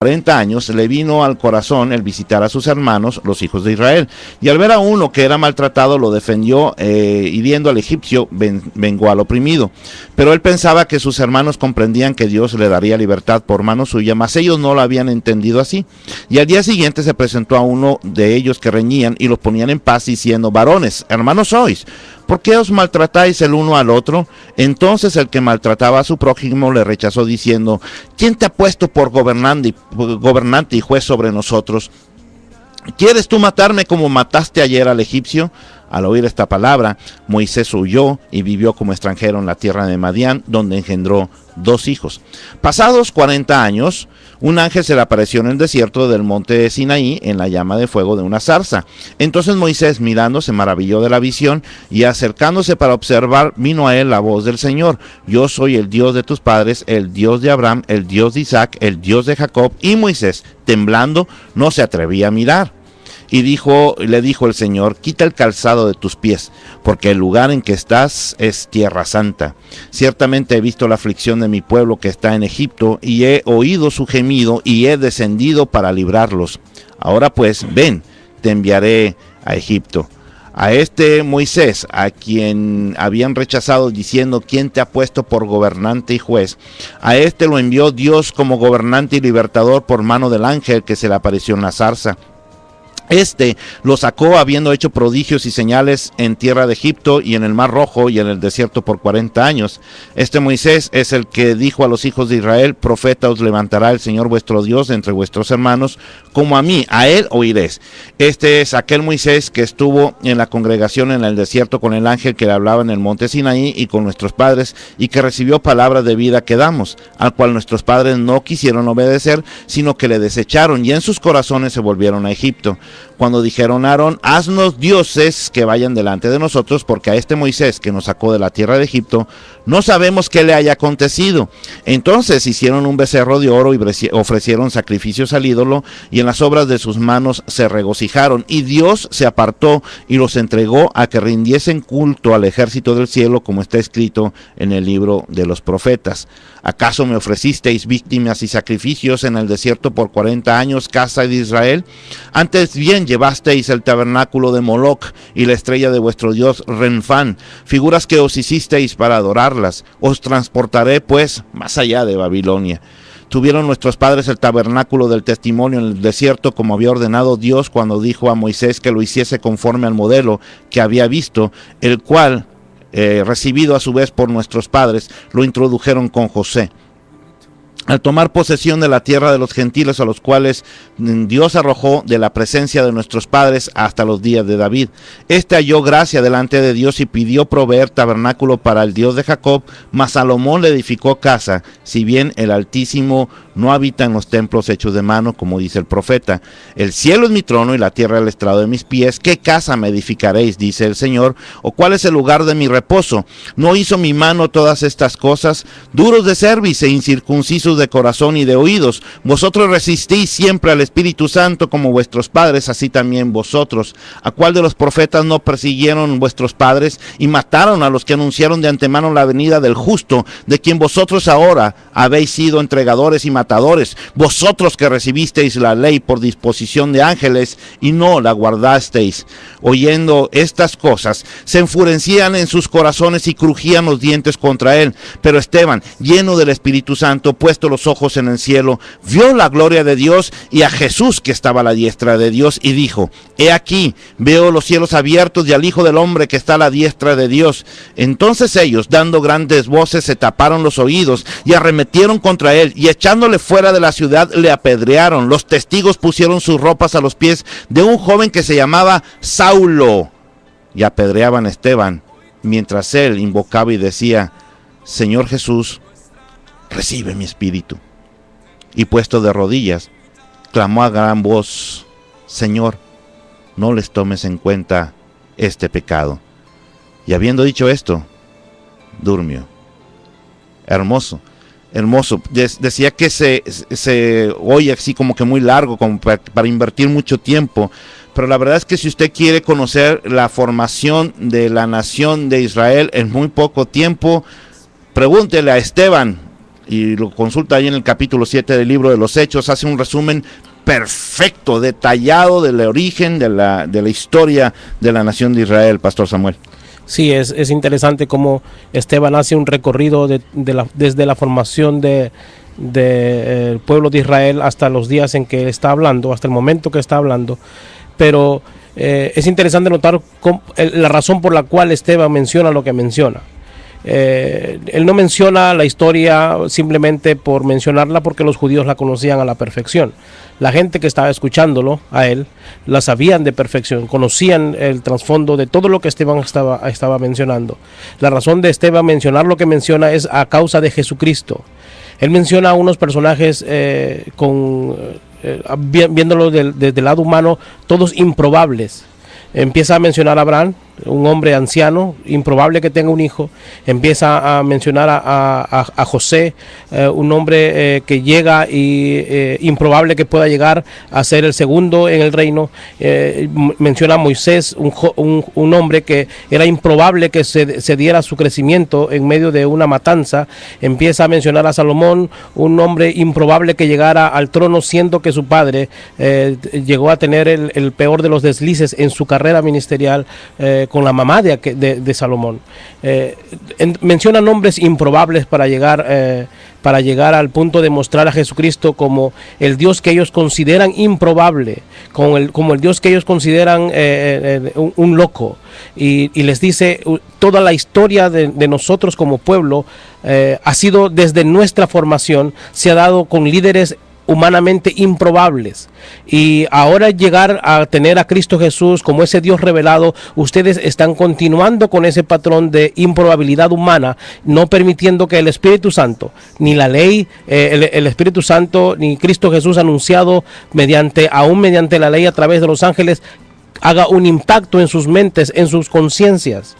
40 años le vino al corazón el visitar a sus hermanos, los hijos de Israel, y al ver a uno que era maltratado lo defendió, hiriendo al egipcio, vengó al oprimido. Pero él pensaba que sus hermanos comprendían que Dios le daría libertad por mano suya, mas ellos no lo habían entendido así. Y al día siguiente se presentó a uno de ellos que reñían y los ponían en paz, diciendo: varones, hermanos sois, ¿por qué os maltratáis el uno al otro? Entonces el que maltrataba a su prójimo le rechazó, diciendo: ¿quién te ha puesto por gobernante y juez sobre nosotros? ¿Quieres tú matarme como mataste ayer al egipcio? Al oír esta palabra, Moisés huyó y vivió como extranjero en la tierra de Madián, donde engendró 2 hijos. Pasados 40 años, un ángel se le apareció en el desierto del monte de Sinaí en la llama de fuego de una zarza. Entonces Moisés, mirando, se maravilló de la visión, y acercándose para observar, vino a él la voz del Señor: yo soy el Dios de tus padres, el Dios de Abraham, el Dios de Isaac, el Dios de Jacob. Y Moisés, temblando, no se atrevía a mirar. Y le dijo el Señor: quita el calzado de tus pies, porque el lugar en que estás es tierra santa. Ciertamente he visto la aflicción de mi pueblo que está en Egipto, y he oído su gemido, y he descendido para librarlos. Ahora pues, ven, te enviaré a Egipto. A este Moisés, a quien habían rechazado diciendo: ¿quién te ha puesto por gobernante y juez? A este lo envió Dios como gobernante y libertador por mano del ángel que se le apareció en la zarza. Este lo sacó habiendo hecho prodigios y señales en tierra de Egipto y en el Mar Rojo y en el desierto por 40 años. Este Moisés es el que dijo a los hijos de Israel: profeta os levantará el Señor vuestro Dios entre vuestros hermanos, como a mí, a él oiréis. Este es aquel Moisés que estuvo en la congregación en el desierto con el ángel que le hablaba en el monte Sinaí y con nuestros padres, y que recibió palabra de vida que damos, al cual nuestros padres no quisieron obedecer, sino que le desecharon, y en sus corazones se volvieron a Egipto. Cuando dijeron a Aarón: haznos dioses que vayan delante de nosotros, porque a este Moisés que nos sacó de la tierra de Egipto no sabemos qué le haya acontecido. Entonces hicieron un becerro de oro y ofrecieron sacrificios al ídolo, y en las obras de sus manos se regocijaron. Y Dios se apartó y los entregó a que rindiesen culto al ejército del cielo, como está escrito en el libro de los profetas. ¿Acaso me ofrecisteis víctimas y sacrificios en el desierto por 40 años, casa de Israel? Antes bien llevasteis el tabernáculo de Moloc y la estrella de vuestro dios Renfán, figuras que os hicisteis para adorarlas. Os transportaré pues más allá de Babilonia. Tuvieron nuestros padres el tabernáculo del testimonio en el desierto, como había ordenado Dios cuando dijo a Moisés que lo hiciese conforme al modelo que había visto, el cual, recibido a su vez por nuestros padres, lo introdujeron con José. Al tomar posesión de la tierra de los gentiles, a los cuales Dios arrojó de la presencia de nuestros padres hasta los días de David, este halló gracia delante de Dios y pidió proveer tabernáculo para el Dios de Jacob, mas Salomón le edificó casa, si bien el Altísimo no habita en los templos hechos de mano, como dice el profeta. El cielo es mi trono y la tierra el estrado de mis pies. ¿Qué casa me edificaréis?, dice el Señor, o cuál es el lugar de mi reposo. ¿No hizo mi mano todas estas cosas? Duros de cerviz e incircuncisos de corazón y de oídos, vosotros resistís siempre al Espíritu Santo como vuestros padres, así también vosotros. ¿A cuál de los profetas no persiguieron vuestros padres y mataron a los que anunciaron de antemano la venida del justo, de quien vosotros ahora habéis sido entregadores y matadores? Vosotros que recibisteis la ley por disposición de ángeles y no la guardasteis. Oyendo estas cosas, se enfurecían en sus corazones y crujían los dientes contra él. Pero Esteban, lleno del Espíritu Santo, puesto los ojos en el cielo, vio la gloria de Dios y a Jesús que estaba a la diestra de Dios, y dijo: he aquí, veo los cielos abiertos y al Hijo del Hombre que está a la diestra de Dios. Entonces ellos, dando grandes voces, se taparon los oídos y arremetieron contra él, y echándole fuera de la ciudad le apedrearon. Los testigos pusieron sus ropas a los pies de un joven que se llamaba Saulo, y apedreaban a Esteban, mientras él invocaba y decía: Señor Jesús, recibe mi espíritu. Y puesto de rodillas, clamó a gran voz: Señor, no les tomes en cuenta este pecado. Y habiendo dicho esto, durmió. Hermoso, hermoso. Decía que se oye así como que muy largo, como para invertir mucho tiempo. Pero la verdad es que si usted quiere conocer la formación de la nación de Israel en muy poco tiempo, pregúntele a Esteban. y lo consulta ahí en el capítulo 7 del libro de los Hechos, hace un resumen perfecto, detallado del origen de la historia de la nación de Israel, Pastor Samuel. Sí, es interesante cómo Esteban hace un recorrido desde la formación del pueblo de Israel hasta los días en que está hablando, hasta el momento que está hablando, pero es interesante notar la razón por la cual Esteban menciona lo que menciona. Él no menciona la historia simplemente por mencionarla, porque los judíos la conocían a la perfección. La gente que estaba escuchándolo a él la sabían de perfección, conocían el trasfondo de todo lo que Esteban estaba mencionando. La razón de Esteban mencionar lo que menciona es a causa de Jesucristo. Él menciona a unos personajes viéndolo desde el lado humano, todos improbables. Empieza a mencionar a Abraham, un hombre anciano, improbable que tenga un hijo. Empieza a mencionar a José, un hombre que llega y improbable que pueda llegar a ser el segundo en el reino. Menciona a Moisés, un hombre que era improbable que se diera su crecimiento en medio de una matanza. Empieza a mencionar a Salomón, un hombre improbable que llegara al trono, siendo que su padre llegó a tener el peor de los deslices en su carrera ministerial con la mamá de Salomón. Menciona nombres improbables para llegar al punto de mostrar a Jesucristo como el Dios que ellos consideran improbable, como el Dios que ellos consideran un loco, y les dice: toda la historia de nosotros como pueblo ha sido desde nuestra formación, se ha dado con líderes humanamente improbables, y ahora llegar a tener a Cristo Jesús como ese Dios revelado, ustedes están continuando con ese patrón de improbabilidad humana, no permitiendo que el Espíritu Santo, ni la ley, el Espíritu Santo, ni Cristo Jesús anunciado aún mediante la ley a través de los ángeles, haga un impacto en sus mentes, en sus conciencias.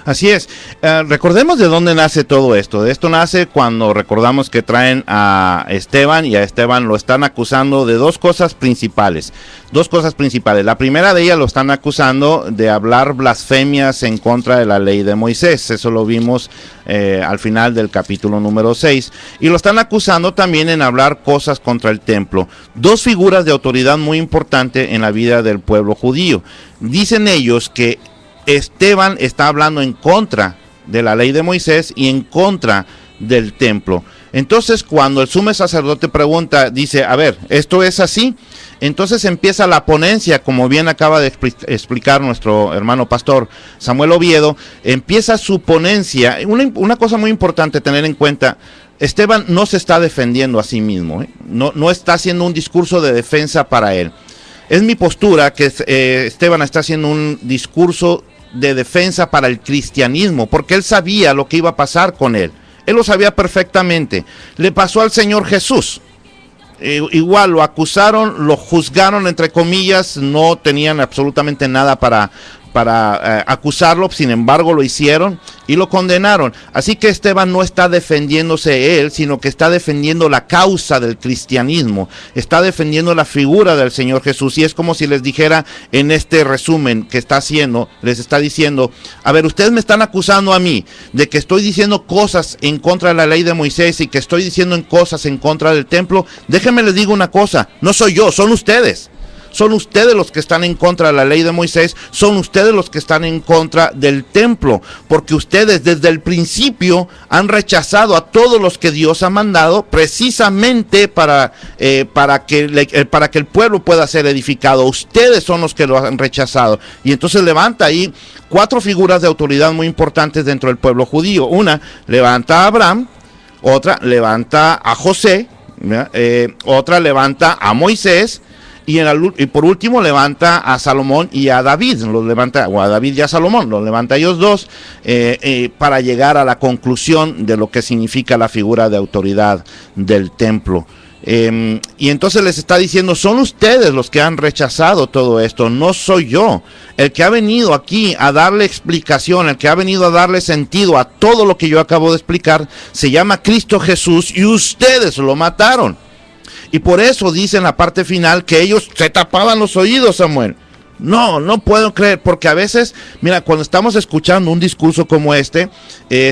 Así es. Recordemos de dónde nace todo esto. De esto nace cuando recordamos que traen a Esteban, y a Esteban lo están acusando de dos cosas principales. La primera de ellas, lo están acusando de hablar blasfemias en contra de la ley de Moisés. Eso lo vimos al final del capítulo número 6. Y lo están acusando también en hablar cosas contra el templo. Dos figuras de autoridad muy importantes en la vida del pueblo judío. Dicen ellos que Esteban está hablando en contra de la ley de Moisés y en contra del templo. Entonces, cuando el sumo sacerdote pregunta, dice: a ver, ¿esto es así? Entonces empieza la ponencia, como bien acaba de explicar nuestro hermano pastor Samuel Oviedo. Empieza su ponencia. Una cosa muy importante tener en cuenta: Esteban no se está defendiendo a sí mismo, no está haciendo un discurso de defensa para él. Es mi postura que Esteban está haciendo un discurso de defensa para el cristianismo, porque él sabía lo que iba a pasar con él. Él lo sabía perfectamente. Le pasó al Señor Jesús. Igual lo acusaron, lo juzgaron, entre comillas, no tenían absolutamente nada para acusarlo, sin embargo lo hicieron y lo condenaron. Así que Esteban no está defendiéndose él, sino que está defendiendo la causa del cristianismo, está defendiendo la figura del Señor Jesús. Y es como si les dijera en este resumen que está haciendo, les está diciendo: a ver, ustedes me están acusando a mí de que estoy diciendo cosas en contra de la ley de Moisés y que estoy diciendo cosas en contra del templo. Déjenme les digo una cosa: no soy yo, son ustedes. Son ustedes los que están en contra de la ley de Moisés, son ustedes los que están en contra del templo, porque ustedes desde el principio han rechazado a todos los que Dios ha mandado, precisamente para que el pueblo pueda ser edificado. Ustedes son los que lo han rechazado. Y entonces levanta ahí cuatro figuras de autoridad muy importantes dentro del pueblo judío. Una levanta a Abraham, otra levanta a José, otra levanta a Moisés, y por último levanta a Salomón y a David, o a David y a Salomón, los levanta a ellos dos para llegar a la conclusión de lo que significa la figura de autoridad del templo. Y entonces les está diciendo: son ustedes los que han rechazado todo esto, no soy yo. El que ha venido aquí a darle explicación, el que ha venido a darle sentido a todo lo que yo acabo de explicar, se llama Cristo Jesús, y ustedes lo mataron. Y por eso dice en la parte final que ellos se tapaban los oídos, Samuel. No puedo creer, porque a veces, mira, cuando estamos escuchando un discurso como este,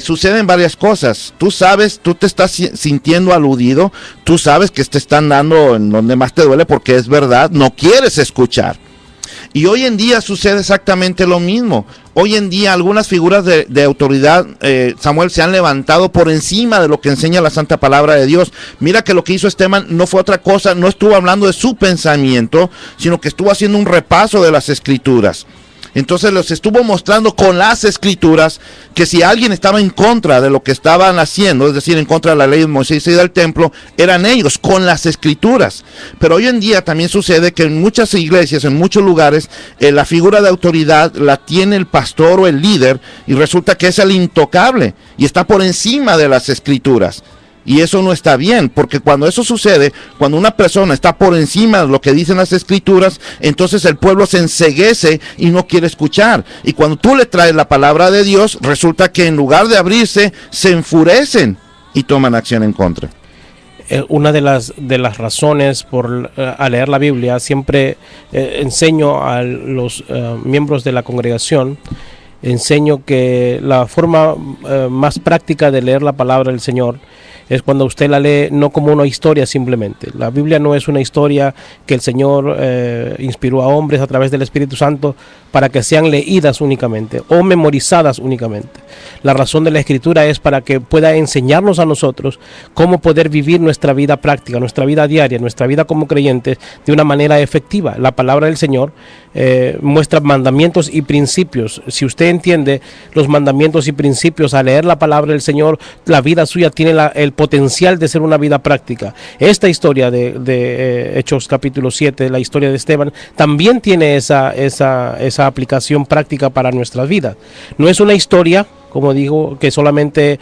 suceden varias cosas. Tú sabes, tú te estás sintiendo aludido, tú sabes que te están dando en donde más te duele porque es verdad, no quieres escuchar. Y hoy en día sucede exactamente lo mismo. Hoy en día algunas figuras de autoridad, Samuel, se han levantado por encima de lo que enseña la Santa Palabra de Dios. Mira que lo que hizo Esteban no fue otra cosa, no estuvo hablando de su pensamiento, sino que estuvo haciendo un repaso de las Escrituras. Entonces les estuvo mostrando con las Escrituras que si alguien estaba en contra de lo que estaban haciendo, es decir, en contra de la ley de Moisés y del templo, eran ellos, con las Escrituras. Pero hoy en día también sucede que en muchas iglesias, en muchos lugares, la figura de autoridad la tiene el pastor o el líder, y resulta que es el intocable, y está por encima de las Escrituras. Y eso no está bien, porque cuando eso sucede, cuando una persona está por encima de lo que dicen las Escrituras, entonces el pueblo se enceguece y no quiere escuchar. Y cuando tú le traes la palabra de Dios, resulta que en lugar de abrirse, se enfurecen y toman acción en contra. Una de las razones por al leer la Biblia, siempre enseño a los miembros de la congregación, enseño que la forma más práctica de leer la palabra del Señor es cuando usted la lee no como una historia simplemente. La Biblia no es una historia que el Señor inspiró a hombres a través del Espíritu Santo para que sean leídas únicamente o memorizadas únicamente. La razón de la Escritura es para que pueda enseñarnos a nosotros cómo poder vivir nuestra vida práctica, nuestra vida diaria, nuestra vida como creyentes de una manera efectiva. La palabra del Señor muestra mandamientos y principios. Si usted entiende los mandamientos y principios al leer la palabra del Señor, la vida suya tiene el potencial de ser una vida práctica. Esta historia de Hechos capítulo 7, la historia de Esteban, también tiene esa aplicación práctica para nuestras vidas. No es una historia, como digo, que solamente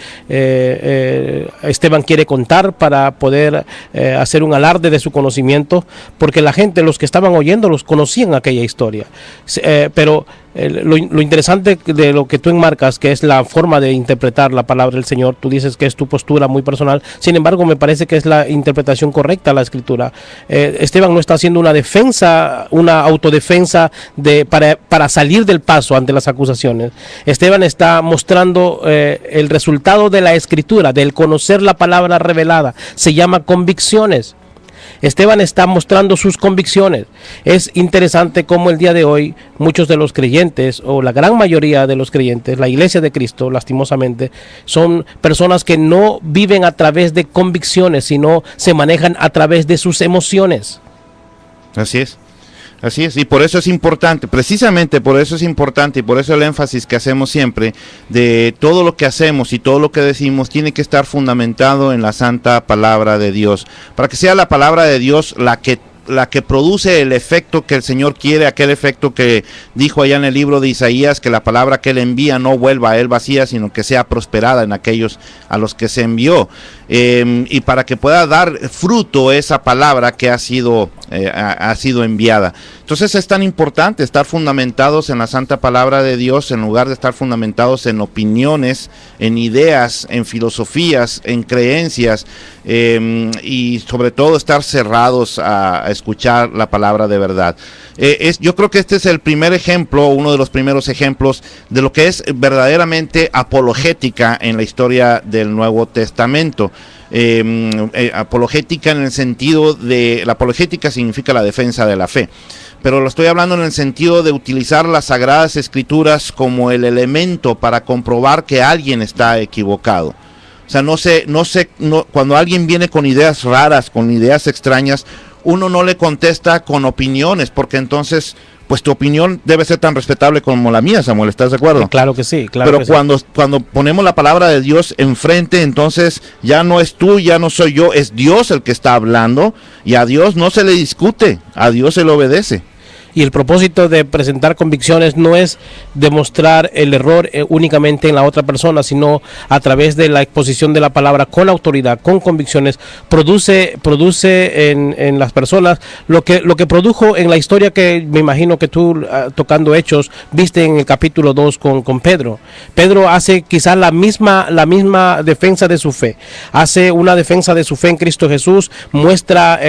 Esteban quiere contar para poder hacer un alarde de su conocimiento, porque la gente, los que estaban oyendo, los conocían aquella historia. Pero lo interesante de lo que tú enmarcas, que es la forma de interpretar la palabra del Señor, tú dices que es tu postura muy personal, sin embargo me parece que es la interpretación correcta a la Escritura. Esteban no está haciendo una defensa, una autodefensa para salir del paso ante las acusaciones. Esteban está mostrando el resultado de la Escritura, del conocer la palabra revelada. Se llama convicciones. Esteban está mostrando sus convicciones. Es interesante cómo el día de hoy muchos de los creyentes, o la gran mayoría de los creyentes, la iglesia de Cristo, lastimosamente, son personas que no viven a través de convicciones, sino se manejan a través de sus emociones. Así es. Así es, y por eso es importante, precisamente por eso es importante, y por eso el énfasis que hacemos siempre de todo lo que hacemos y todo lo que decimos tiene que estar fundamentado en la santa palabra de Dios, para que sea la palabra de Dios la que produce el efecto que el Señor quiere, aquel efecto que dijo allá en el libro de Isaías, que la palabra que Él envía no vuelva a Él vacía, sino que sea prosperada en aquellos a los que se envió, y para que pueda dar fruto esa palabra que ha sido enviada. Entonces es tan importante estar fundamentados en la santa palabra de Dios, en lugar de estar fundamentados en opiniones, en ideas, en filosofías, en creencias, y sobre todo estar cerrados a escuchar la palabra de verdad. Yo creo que este es el primer ejemplo, uno de los primeros ejemplos de lo que es verdaderamente apologética en la historia del Nuevo Testamento. Apologética en el sentido de, la apologética significa la defensa de la fe, pero lo estoy hablando en el sentido de utilizar las Sagradas Escrituras como el elemento para comprobar que alguien está equivocado. O sea, cuando alguien viene con ideas raras, con ideas extrañas, uno no le contesta con opiniones, porque entonces, pues tu opinión debe ser tan respetable como la mía, Samuel, ¿estás de acuerdo? Claro que sí, claro. Pero que cuando ponemos la palabra de Dios enfrente, entonces ya no es tú, ya no soy yo, es Dios el que está hablando, y a Dios no se le discute, a Dios se le obedece. Y el propósito de presentar convicciones no es demostrar el error únicamente en la otra persona, sino a través de la exposición de la palabra con autoridad, con convicciones, produce en las personas lo que produjo en la historia que me imagino que tú, tocando Hechos, viste en el capítulo 2 con Pedro. Pedro hace quizás la misma defensa de su fe, hace una defensa de su fe en Cristo Jesús, muestra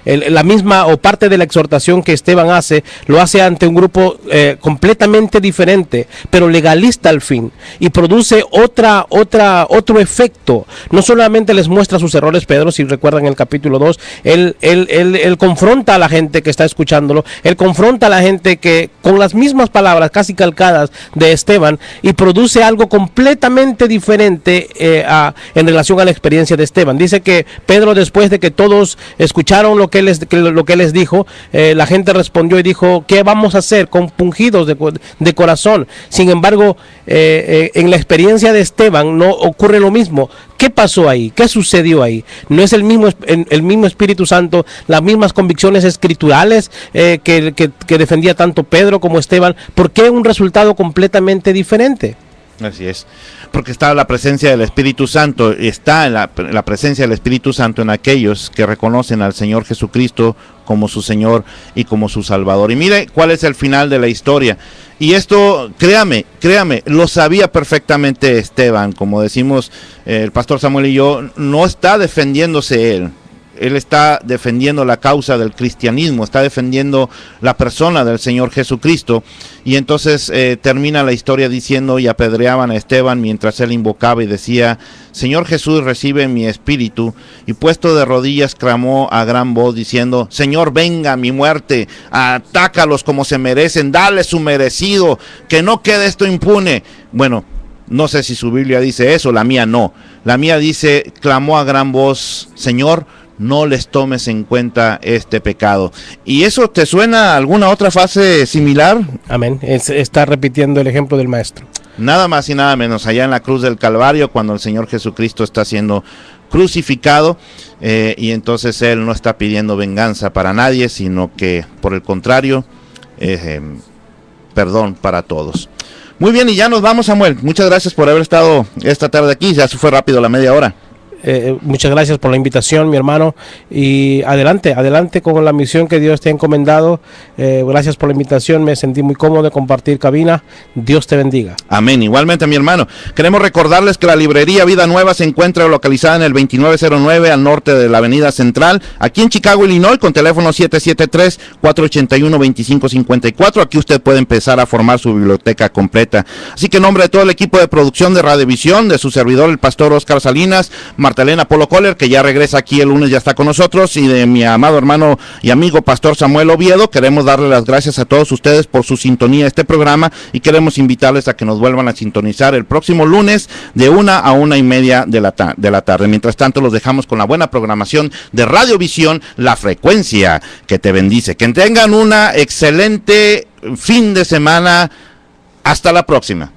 la misma o parte de la exhortación que Esteban hace, lo hace ante un grupo completamente diferente, pero legalista al fin, y produce otro efecto. No solamente les muestra sus errores, Pedro, si recuerdan el capítulo 2, él confronta a la gente que está escuchándolo, él confronta a la gente que con las mismas palabras casi calcadas de Esteban, y produce algo completamente diferente en relación a la experiencia de Esteban. Dice que Pedro, después de que todos escucharon lo que él les dijo, la gente respondió y dijo: ¿qué vamos a hacer? Compungidos de corazón. Sin embargo, en la experiencia de Esteban no ocurre lo mismo. ¿Qué pasó ahí? ¿Qué sucedió ahí? ¿No es el mismo Espíritu Santo, las mismas convicciones escriturales que defendía tanto Pedro como Esteban? ¿Por qué un resultado completamente diferente? Así es, porque está la presencia del Espíritu Santo, está la presencia del Espíritu Santo en aquellos que reconocen al Señor Jesucristo como su Señor y como su Salvador. Y mire cuál es el final de la historia. Y esto, créame, lo sabía perfectamente Esteban. Como decimos el pastor Samuel y yo, no está defendiéndose él. Él está defendiendo la causa del cristianismo, está defendiendo la persona del Señor Jesucristo. Y entonces termina la historia diciendo: y apedreaban a Esteban mientras él invocaba y decía: Señor Jesús, recibe mi espíritu. Y puesto de rodillas clamó a gran voz diciendo: Señor, venga mi muerte, atácalos como se merecen, dale su merecido, que no quede esto impune. Bueno, no sé si su Biblia dice eso, la mía no. La mía dice: clamó a gran voz: Señor, no les tomes en cuenta este pecado. ¿Y eso te suena a alguna otra fase similar? Amén. Está repitiendo el ejemplo del maestro. Nada más y nada menos, allá en la cruz del Calvario, cuando el Señor Jesucristo está siendo crucificado, y entonces Él no está pidiendo venganza para nadie, sino que, por el contrario, perdón para todos. Muy bien, y ya nos vamos, Samuel. Muchas gracias por haber estado esta tarde aquí. Ya se fue rápido la media hora. Muchas gracias por la invitación, mi hermano, y adelante con la misión que Dios te ha encomendado. Gracias por la invitación, me sentí muy cómodo de compartir cabina. Dios te bendiga. Amén. Igualmente, mi hermano. Queremos recordarles que la librería Vida Nueva se encuentra localizada en el 2909 al norte de la Avenida Central, aquí en Chicago, Illinois, con teléfono 773-481-2554. Aquí usted puede empezar a formar su biblioteca completa. Así que en nombre de todo el equipo de producción de Radiovisión, de su servidor, el pastor Oscar Salinas, Martelena Polo Coller, que ya regresa aquí el lunes, ya está con nosotros, y de mi amado hermano y amigo pastor Samuel Oviedo, queremos darle las gracias a todos ustedes por su sintonía a este programa, y queremos invitarles a que nos vuelvan a sintonizar el próximo lunes de 1 a 1:30 de la tarde. Mientras tanto, los dejamos con la buena programación de Radiovisión, la frecuencia que te bendice. Que tengan una excelente fin de semana. Hasta la próxima.